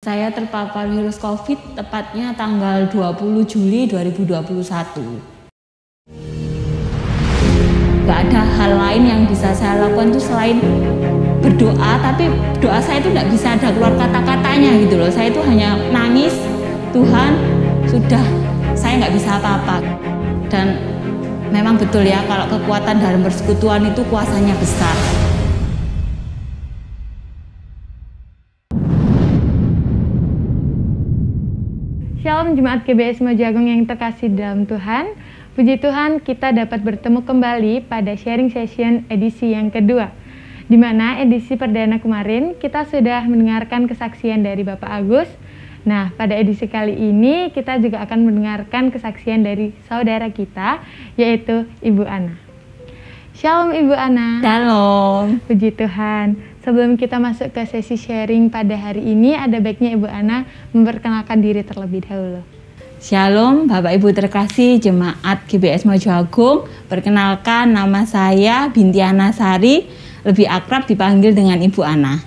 Saya terpapar virus COVID tepatnya tanggal 20 Juli 2021. Gak ada hal lain yang bisa saya lakukan tuh selain berdoa, tapi doa saya itu gak bisa ada keluar kata-katanya gitu loh. Saya itu hanya nangis, Tuhan sudah, saya gak bisa apa-apa. Dan memang betul ya, kalau kekuatan dalam persekutuan itu kuasanya besar. Shalom Jemaat GBS Mojagung yang terkasih dalam Tuhan. Puji Tuhan kita dapat bertemu kembali pada sharing session edisi yang kedua. Di mana edisi perdana kemarin kita sudah mendengarkan kesaksian dari Bapak Agus. Nah, pada edisi kali ini kita juga akan mendengarkan kesaksian dari saudara kita, yaitu Ibu Ana. Shalom Ibu Ana. Shalom. Puji Tuhan. Sebelum kita masuk ke sesi sharing pada hari ini, ada baiknya Ibu Ana memperkenalkan diri terlebih dahulu. Shalom Bapak Ibu terkasih Jemaat GBS Mojagung. Perkenalkan, nama saya Binti Ana Sari, lebih akrab dipanggil dengan Ibu Ana.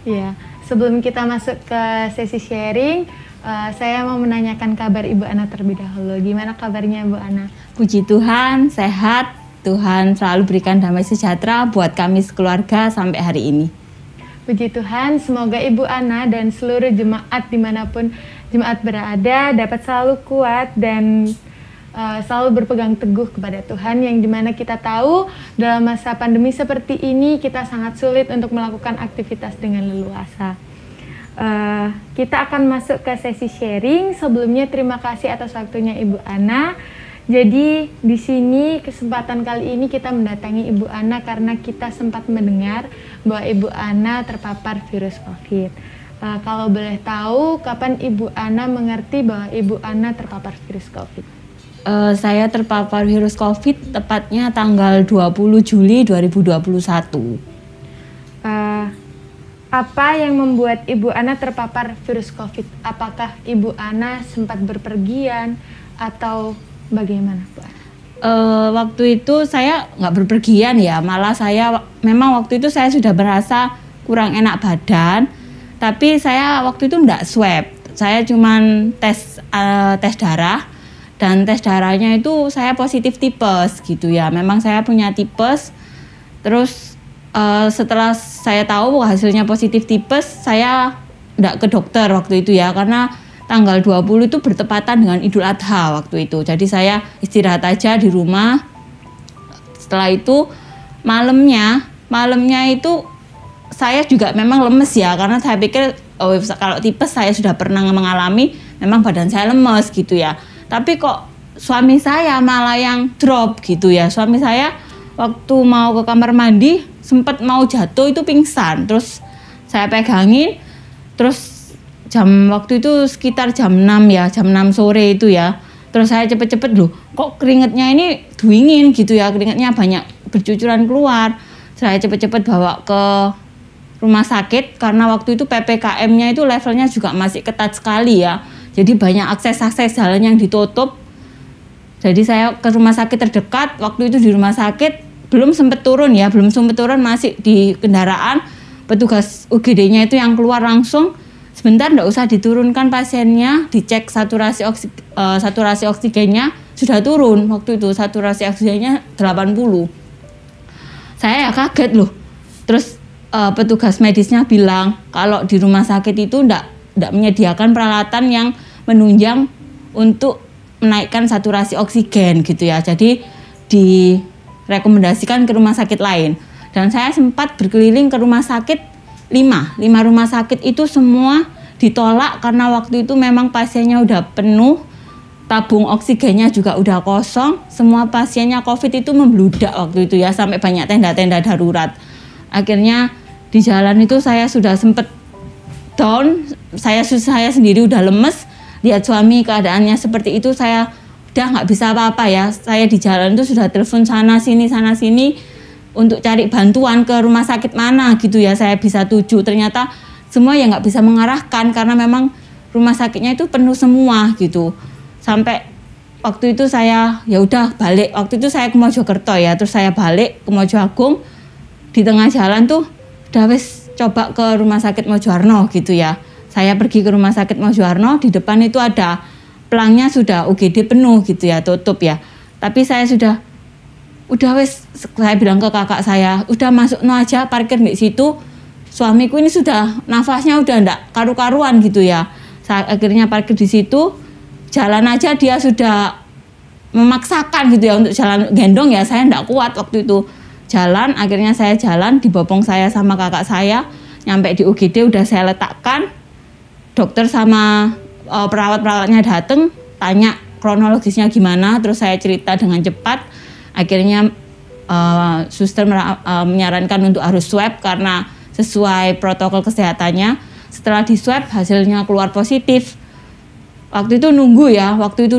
Iya, sebelum kita masuk ke sesi sharing, saya mau menanyakan kabar Ibu Ana terlebih dahulu. Gimana kabarnya Ibu Ana? Puji Tuhan, sehat. Tuhan selalu berikan damai sejahtera buat kami sekeluarga sampai hari ini. Puji Tuhan, semoga Ibu Ana dan seluruh jemaat dimanapun jemaat berada dapat selalu kuat dan selalu berpegang teguh kepada Tuhan, yang dimana kita tahu dalam masa pandemi seperti ini kita sangat sulit untuk melakukan aktivitas dengan leluasa. Kita akan masuk ke sesi sharing. Sebelumnya terima kasih atas waktunya Ibu Ana. Jadi di sini kesempatan kali ini kita mendatangi Ibu Ana karena kita sempat mendengar bahwa Ibu Ana terpapar virus COVID. Kalau boleh tahu, kapan Ibu Ana mengerti bahwa Ibu Ana terpapar virus COVID? Saya terpapar virus COVID tepatnya tanggal 20 Juli 2021. Apa yang membuat Ibu Ana terpapar virus COVID? Apakah Ibu Ana sempat berpergian atau bagaimana, Bu? Waktu itu saya nggak berpergian ya, malah saya memang waktu itu saya sudah merasa kurang enak badan, tapi saya waktu itu nggak swab, saya cuman tes darah, dan tes darahnya itu saya positif tipes gitu ya. Memang saya punya tipes, terus setelah saya tahu hasilnya positif tipes, saya nggak ke dokter waktu itu ya, karena tanggal 20 itu bertepatan dengan Idul Adha waktu itu. Jadi saya istirahat aja di rumah. Setelah itu malamnya itu saya juga memang lemes ya, karena saya pikir kalau tipes saya sudah pernah mengalami, memang badan saya lemes gitu ya. Tapi kok suami saya malah yang drop gitu ya. Suami saya waktu mau ke kamar mandi sempat mau jatuh itu pingsan. Terus saya pegangin, terus waktu itu sekitar jam 6 ya, jam 6 sore itu ya. Terus saya cepet-cepet loh, kok keringetnya ini dingin gitu ya, keringetnya banyak bercucuran keluar. Saya cepet-cepet bawa ke rumah sakit karena waktu itu PPKM-nya itu levelnya juga masih ketat sekali ya. Jadi banyak akses-akses jalan yang ditutup. Jadi saya ke rumah sakit terdekat, waktu itu di rumah sakit belum sempat turun ya, masih di kendaraan. Petugas UGD-nya itu yang keluar langsung, sebentar enggak usah diturunkan pasiennya, dicek saturasi oksigennya sudah turun. Waktu itu saturasi oksigennya 80. Saya ya kaget loh. Terus petugas medisnya bilang kalau di rumah sakit itu enggak menyediakan peralatan yang menunjang untuk menaikkan saturasi oksigen gitu ya. Jadi direkomendasikan ke rumah sakit lain. Dan saya sempat berkeliling ke rumah sakit 5 rumah sakit itu semua ditolak karena waktu itu memang pasiennya udah penuh, tabung oksigennya juga udah kosong, semua pasiennya COVID itu membludak waktu itu ya, sampai banyak tenda-tenda darurat. Akhirnya di jalan itu saya sudah sempat down, saya sendiri udah lemes, lihat suami keadaannya seperti itu, saya udah nggak bisa apa-apa ya. Saya di jalan itu sudah telepon sana sini untuk cari bantuan ke rumah sakit mana gitu ya saya bisa tuju. Ternyata semua yang nggak bisa mengarahkan karena memang rumah sakitnya itu penuh semua gitu. Sampai waktu itu saya ya udah balik. Waktu itu saya ke Mojokerto ya, terus saya balik ke Mojoagung. Di tengah jalan tuh udah wis coba ke rumah sakit Mojoarno gitu ya. saya pergi ke rumah sakit Mojoarno, di depan itu ada pelangnya sudah UGD penuh gitu ya, tutup ya. Tapi saya udah wes, saya bilang ke kakak saya, udah masuk no aja, parkir di situ. Suamiku ini sudah nafasnya udah ndak karu-karuan gitu ya. Saya akhirnya parkir di situ, jalan aja dia sudah memaksakan gitu ya untuk jalan gendong ya, saya ndak kuat waktu itu jalan. Akhirnya saya jalan, dibopong saya sama kakak saya, nyampe di UGD udah saya letakkan. Dokter sama perawat-perawatnya datang, tanya kronologisnya gimana, terus saya cerita dengan cepat. Akhirnya suster menyarankan untuk harus swab karena sesuai protokol kesehatannya. Setelah di swab hasilnya keluar positif. Waktu itu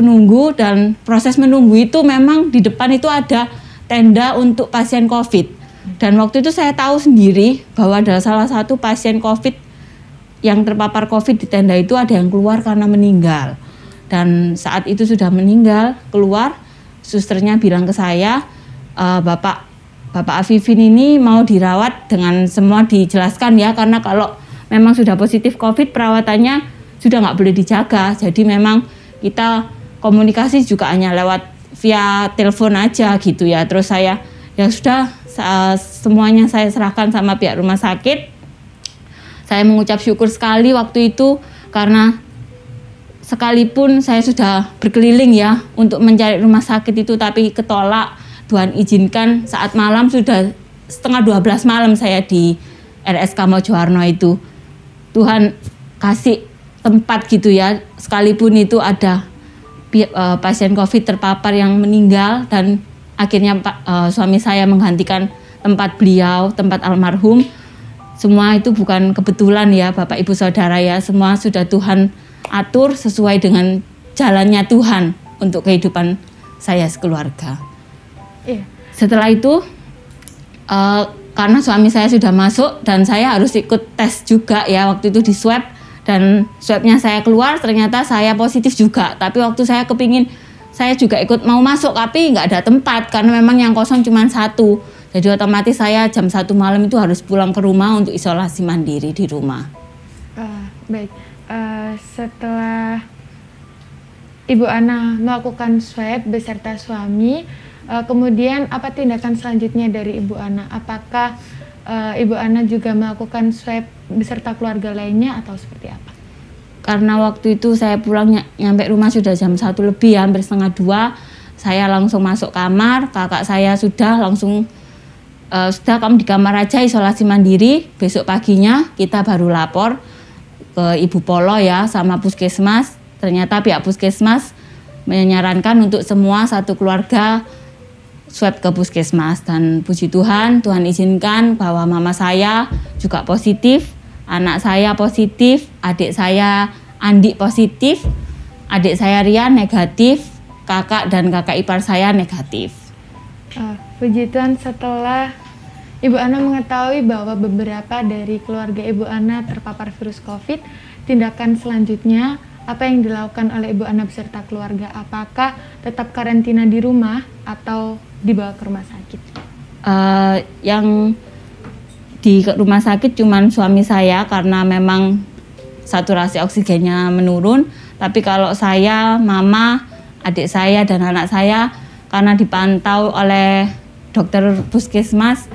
nunggu dan proses menunggu itu memang di depan itu ada tenda untuk pasien COVID. Dan waktu itu saya tahu sendiri bahwa ada salah satu pasien COVID yang terpapar COVID di tenda itu ada yang keluar karena meninggal. Dan saat itu sudah meninggal, keluar, susternya bilang ke saya, Bapak Afifin ini mau dirawat dengan semua dijelaskan ya, karena kalau memang sudah positif COVID perawatannya sudah nggak boleh dijaga. Jadi memang kita komunikasi juga hanya lewat via telepon aja gitu ya. Terus saya ya sudah semuanya saya serahkan sama pihak rumah sakit. Saya mengucap syukur sekali waktu itu karena sekalipun saya sudah berkeliling ya untuk mencari rumah sakit itu tapi ketolak. Tuhan izinkan saat malam sudah 11:30 malam saya di RSK Mojoarno itu. Tuhan kasih tempat gitu ya, sekalipun itu ada pasien COVID terpapar yang meninggal dan akhirnya suami saya menggantikan tempat beliau, tempat almarhum. Semua itu bukan kebetulan ya Bapak Ibu Saudara ya, semua sudah Tuhan atur sesuai dengan jalannya Tuhan untuk kehidupan saya sekeluarga. Iya. Setelah itu karena suami saya sudah masuk dan saya harus ikut tes juga ya, waktu itu di swab dan swabnya saya keluar ternyata saya positif juga. Tapi waktu saya kepingin saya juga ikut mau masuk tapi nggak ada tempat karena memang yang kosong cuma satu. Jadi otomatis saya jam 1 malam itu harus pulang ke rumah untuk isolasi mandiri di rumah. Baik, setelah Ibu Ana melakukan swab beserta suami, kemudian apa tindakan selanjutnya dari Ibu Ana? Apakah Ibu Ana juga melakukan swab beserta keluarga lainnya atau seperti apa? Karena waktu itu saya pulang nyampe rumah sudah jam 1 lebih ya, hampir setengah 2. Saya langsung masuk kamar, kakak saya sudah langsung sudah kamu di kamar aja isolasi mandiri. Besok paginya kita baru lapor ke Ibu Polo ya sama puskesmas. Ternyata pihak puskesmas menyarankan untuk semua satu keluarga swab ke puskesmas. Dan puji Tuhan, Tuhan izinkan bahwa mama saya juga positif, anak saya positif, adik saya Andi positif, adik saya Rian negatif, kakak dan kakak ipar saya negatif. Puji Tuhan, setelah Ibu Ana mengetahui bahwa beberapa dari keluarga Ibu Ana terpapar virus COVID, tindakan selanjutnya apa yang dilakukan oleh Ibu Ana beserta keluarga? Apakah tetap karantina di rumah atau dibawa ke rumah sakit? Yang di rumah sakit cuman suami saya karena memang saturasi oksigennya menurun. Tapi kalau saya, mama, adik saya dan anak saya karena dipantau oleh dokter puskesmas,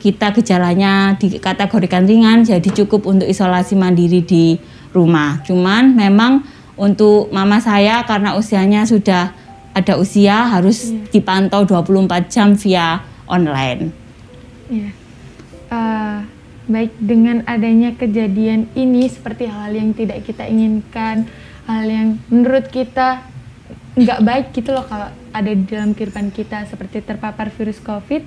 kita gejalanya dikategorikan ringan, jadi cukup untuk isolasi mandiri di rumah. Cuman memang untuk mama saya karena usianya sudah ada usia harus dipantau 24 jam via online. Baik, dengan adanya kejadian ini seperti hal yang tidak kita inginkan, hal yang menurut kita nggak baik gitu loh kalau ada di dalam kehidupan kita seperti terpapar virus COVID.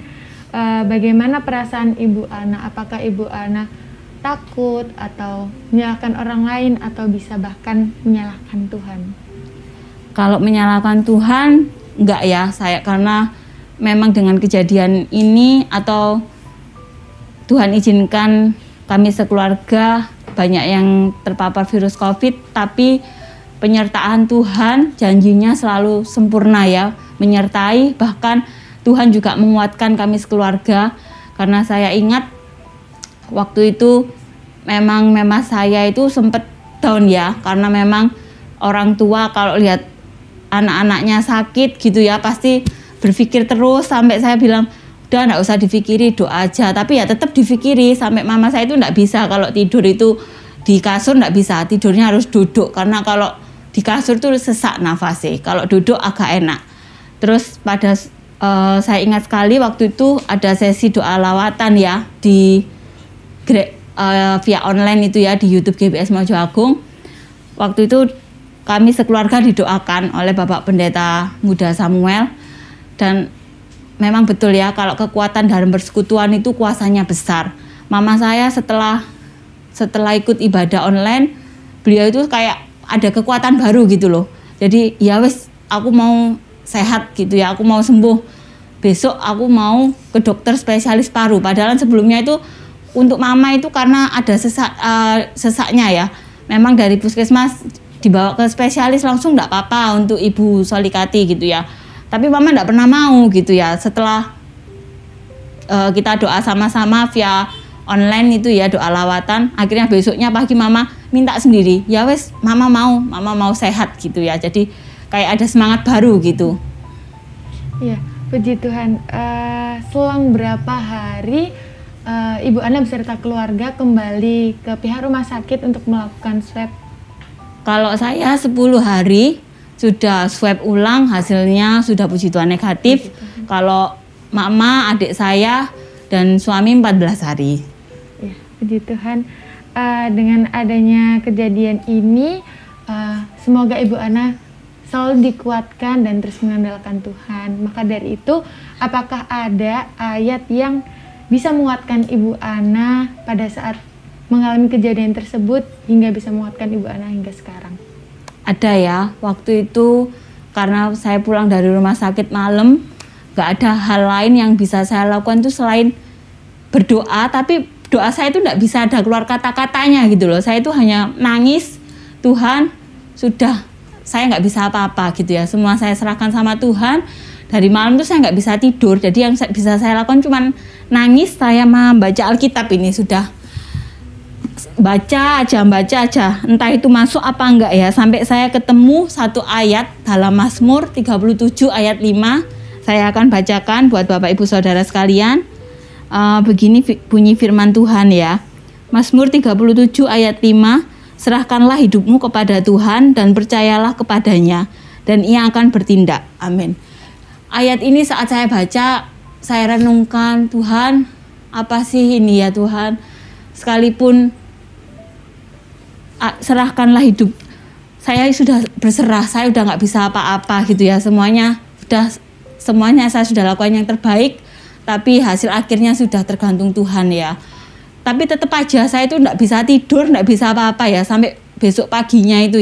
Bagaimana perasaan Ibu Ana? Apakah Ibu Ana takut atau menyalahkan orang lain atau bisa bahkan menyalahkan Tuhan? Kalau menyalahkan Tuhan enggak ya saya, karena memang dengan kejadian ini atau Tuhan izinkan kami sekeluarga banyak yang terpapar virus COVID, tapi penyertaan Tuhan janjinya selalu sempurna ya, menyertai, bahkan Tuhan juga menguatkan kami sekeluarga. Karena saya ingat waktu itu memang saya itu sempet down ya, karena memang orang tua kalau lihat anak-anaknya sakit gitu ya pasti berpikir terus, sampai saya bilang udah nggak usah difikiri, doa aja. Tapi ya tetap difikiri, sampai mama saya itu nggak bisa kalau tidur itu di kasur, nggak bisa, tidurnya harus duduk karena kalau di kasur tuh sesak nafasnya, kalau duduk agak enak. Terus pada saya ingat sekali waktu itu ada sesi doa lawatan ya di via online itu ya di YouTube GBS Mojo Agung. Waktu itu kami sekeluarga didoakan oleh Bapak Pendeta Muda Samuel, dan memang betul ya kalau kekuatan dalam persekutuan itu kuasanya besar. Mama saya setelah ikut ibadah online, beliau itu kayak ada kekuatan baru gitu loh. Jadi ya wes, aku mau sehat gitu ya, aku mau sembuh. Besok aku mau ke dokter spesialis paru. Padahal sebelumnya itu untuk mama itu karena ada sesaknya ya. Memang dari puskesmas dibawa ke spesialis langsung enggak apa-apa untuk Ibu Solikati gitu ya. Tapi mama enggak pernah mau gitu ya. Setelah kita doa sama-sama via online itu ya, doa lawatan, akhirnya besoknya pagi mama minta sendiri, ya wes mama mau sehat gitu ya. Jadi kayak ada semangat baru gitu. Iya, puji Tuhan. Selang berapa hari Ibu Ana beserta keluarga kembali ke pihak rumah sakit untuk melakukan swab? Kalau saya 10 hari sudah swab ulang, hasilnya sudah puji Tuhan negatif. Kalau mama, adik saya, dan suami 14 hari. Ya, puji Tuhan. Dengan adanya kejadian ini, semoga Ibu Ana selalu dikuatkan dan terus mengandalkan Tuhan. Maka dari itu, apakah ada ayat yang bisa menguatkan Ibu Ana pada saat mengalami kejadian tersebut hingga bisa menguatkan Ibu Ana hingga sekarang? Ada ya, waktu itu karena saya pulang dari rumah sakit malam, gak ada hal lain yang bisa saya lakukan itu selain berdoa, tapi doa saya itu gak bisa ada keluar kata-katanya gitu loh. Saya itu hanya nangis, Tuhan sudah, saya gak bisa apa-apa gitu ya, semua saya serahkan sama Tuhan. Dari malam itu saya gak bisa tidur, jadi yang bisa saya lakukan cuma nangis, saya membaca Alkitab ini sudah. Baca aja, entah itu masuk apa enggak ya, sampai saya ketemu satu ayat dalam Mazmur 37 ayat 5, saya akan bacakan buat Bapak Ibu Saudara sekalian. Begini bunyi firman Tuhan ya, Mazmur 37 ayat 5, serahkanlah hidupmu kepada Tuhan dan percayalah kepadanya, dan Ia akan bertindak. Amin. Ayat ini saat saya baca, saya renungkan, Tuhan, apa sih ini ya Tuhan, sekalipun serahkanlah hidup, saya sudah berserah, saya udah nggak bisa apa-apa gitu ya, semuanya saya sudah lakukan yang terbaik, tapi hasil akhirnya sudah tergantung Tuhan ya. Tapi tetap aja saya itu nggak bisa tidur, nggak bisa apa-apa ya, sampai besok paginya itu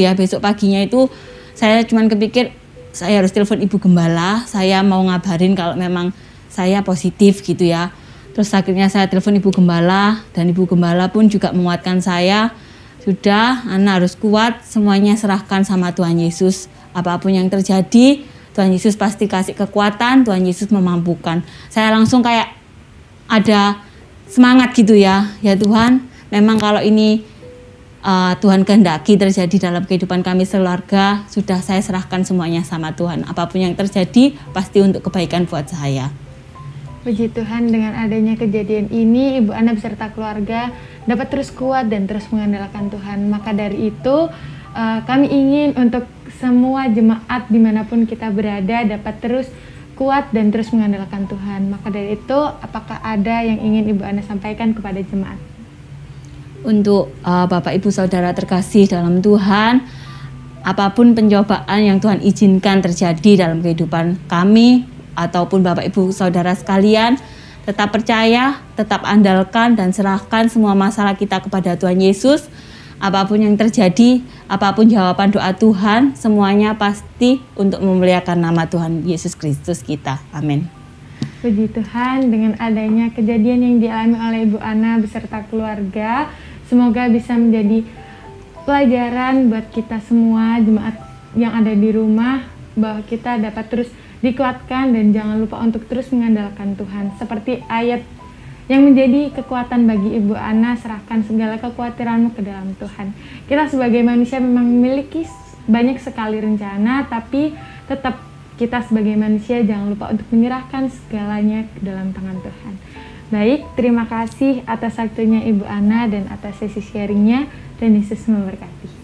saya cuman kepikir saya harus telepon Ibu Gembala, saya mau ngabarin kalau memang saya positif gitu ya. Terus akhirnya saya telepon Ibu Gembala, dan Ibu Gembala pun juga menguatkan saya. Sudah, Ana harus kuat, semuanya serahkan sama Tuhan Yesus. Apapun yang terjadi, Tuhan Yesus pasti kasih kekuatan, Tuhan Yesus memampukan. Saya langsung kayak ada semangat gitu ya. Ya Tuhan, memang kalau ini Tuhan kehendaki terjadi dalam kehidupan kami sekeluarga, sudah saya serahkan semuanya sama Tuhan. Apapun yang terjadi, pasti untuk kebaikan buat saya. Puji Tuhan, dengan adanya kejadian ini, Ibu Ana beserta keluarga dapat terus kuat dan terus mengandalkan Tuhan. Maka dari itu, kami ingin untuk semua jemaat dimanapun kita berada dapat terus kuat dan terus mengandalkan Tuhan. Maka dari itu, apakah ada yang ingin Ibu Ana sampaikan kepada jemaat? Untuk Bapak Ibu Saudara terkasih dalam Tuhan, apapun pencobaan yang Tuhan izinkan terjadi dalam kehidupan kami, ataupun Bapak Ibu Saudara sekalian, tetap percaya, tetap andalkan dan serahkan semua masalah kita kepada Tuhan Yesus. Apapun yang terjadi, apapun jawaban doa Tuhan, semuanya pasti untuk memuliakan nama Tuhan Yesus Kristus kita. Amin. Puji Tuhan, dengan adanya kejadian yang dialami oleh Ibu Ana beserta keluarga, semoga bisa menjadi pelajaran buat kita semua jemaat yang ada di rumah, bahwa kita dapat terus dikuatkan dan jangan lupa untuk terus mengandalkan Tuhan. Seperti ayat Yang menjadi kekuatan bagi Ibu Ana, serahkan segala kekhawatiranmu ke dalam Tuhan. Kita sebagai manusia memang memiliki banyak sekali rencana, tapi tetap kita sebagai manusia jangan lupa untuk menyerahkan segalanya ke dalam tangan Tuhan. Baik, terima kasih atas waktunya Ibu Ana dan atas sesi sharingnya. Dan Yesus memberkati.